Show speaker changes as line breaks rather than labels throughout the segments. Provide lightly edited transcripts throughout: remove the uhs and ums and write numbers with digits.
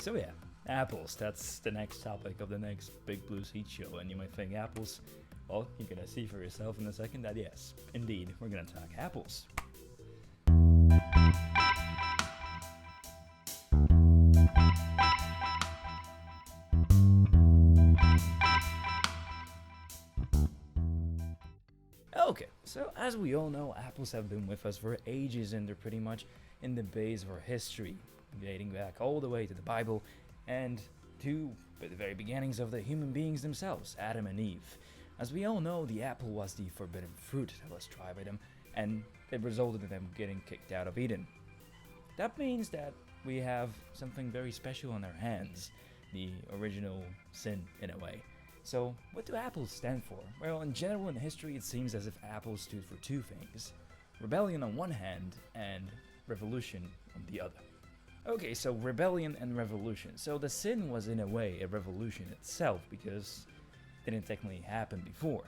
So yeah, apples, that's the next topic of the next Big Blue Seed show. And you might think apples, well, you're gonna see for yourself in a second that yes, indeed, we're gonna talk apples. Okay, so as we all know, apples have been with us for ages and they're pretty much in the base of our history, dating back all the way to the Bible and to the very beginnings of the human beings themselves, Adam and Eve. As we all know, the apple was the forbidden fruit that was tried by them, and it resulted in them getting kicked out of Eden. That means that we have something very special on our hands, the original sin in a way. So, what do apples stand for? Well, in general in history, it seems as if apples stood for two things: rebellion on one hand and revolution on the other. Okay, so rebellion and revolution. So the sin was in a way a revolution itself because it didn't technically happen before.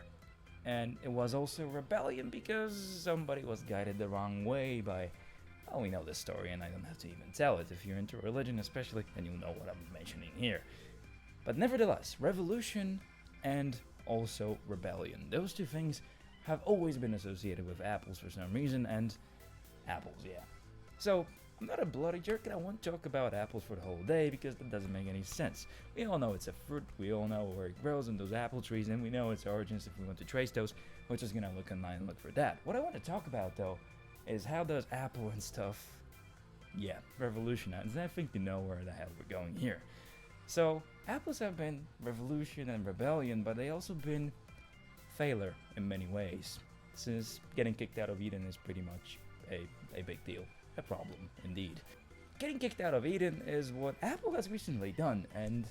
And it was also rebellion because somebody was guided the wrong way by, well, we know this story and I don't have to even tell it. If you're into religion especially, then you'll know what I'm mentioning here. But nevertheless, revolution and also rebellion. Those two things have always been associated with apples for some reason, and apples, yeah. So, I'm not a bloody jerk and I won't talk about apples for the whole day because that doesn't make any sense. We all know it's a fruit, we all know where it grows in those apple trees, and we know its origins if we want to trace those. We're just gonna look online and look for that. What I want to talk about though is how does apple and stuff, revolutionize. And I think you know where the hell we're going here. So, apples have been revolution and rebellion, but they also been failure in many ways, since getting kicked out of Eden is pretty much a big deal, a problem indeed. Getting kicked out of Eden is what Apple has recently done, and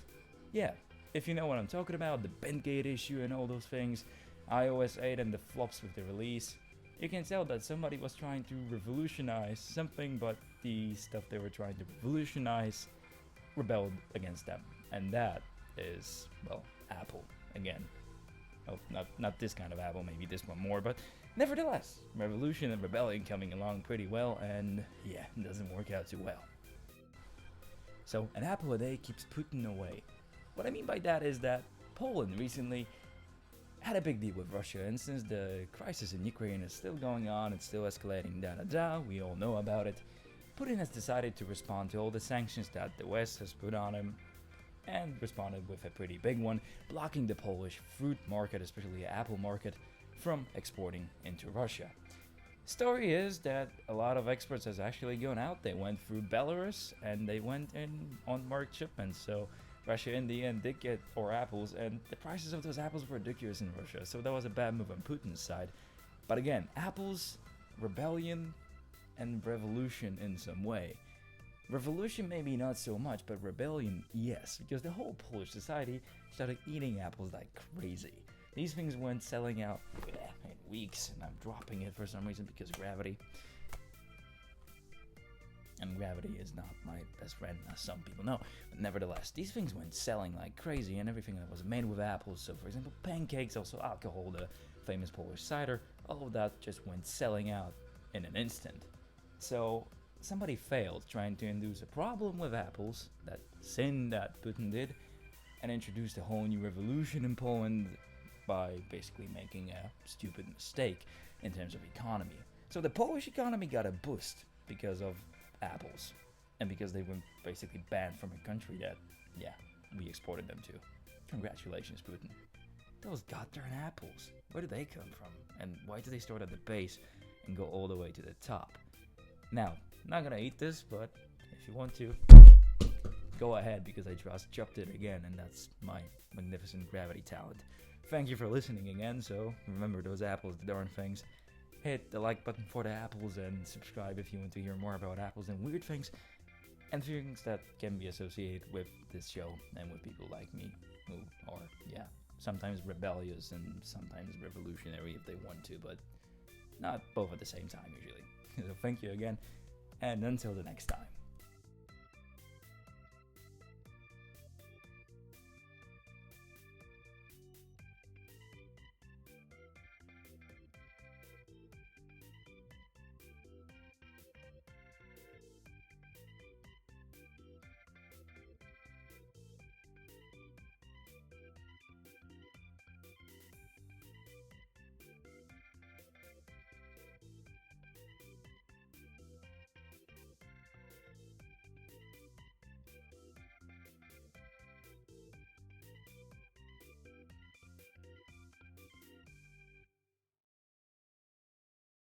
yeah, if you know what I'm talking about, the Bendgate issue and all those things, iOS 8 and the flops with the release, you can tell that somebody was trying to revolutionize something, but the stuff they were trying to revolutionize rebelled against them, and that is, well, Apple again. Oh, not this kind of Apple, maybe this one more, but nevertheless, revolution and rebellion coming along pretty well, and yeah, it doesn't work out too well. So an apple a day keeps Putin away. What I mean by that is that Poland recently had a big deal with Russia, and since the crisis in Ukraine is still going on, it's still escalating, we all know about it. Putin has decided to respond to all the sanctions that the West has put on him, and responded with a pretty big one, blocking the Polish fruit market, especially the apple market, from exporting into Russia. Story is that a lot of exports has actually gone out. They went through Belarus and they went in on marked shipments, so Russia in the end did get 4 apples, and the prices of those apples were ridiculous in Russia, so that was a bad move on Putin's side. But again, apples, rebellion, and revolution in some way. Revolution maybe not so much, but rebellion yes, because the whole Polish society started eating apples like crazy. These things went selling out in weeks, and I'm dropping it for some reason because gravity. And gravity is not my best friend, as some people know. But nevertheless, these things went selling like crazy, and everything that was made with apples, so for example pancakes, also alcohol, the famous Polish cider, all of that just went selling out in an instant. So somebody failed trying to induce a problem with apples, that sin that Putin did, and introduced a whole new revolution in Poland by basically making a stupid mistake in terms of economy. So the Polish economy got a boost because of apples, and because they were basically banned from a country that, we exported them to. Congratulations, Putin. Those goddamn apples, where do they come from? And why do they start at the base and go all the way to the top? Now, I'm not gonna eat this, but if you want to, go ahead, because I just chopped it again, and that's my magnificent gravity talent. Thank you for listening again, so remember those apples, the darn things. Hit the like button for the apples, and subscribe if you want to hear more about apples and weird things, and things that can be associated with this show and with people like me, who are, sometimes rebellious and sometimes revolutionary if they want to, but not both at the same time usually. So thank you again, and until the next time.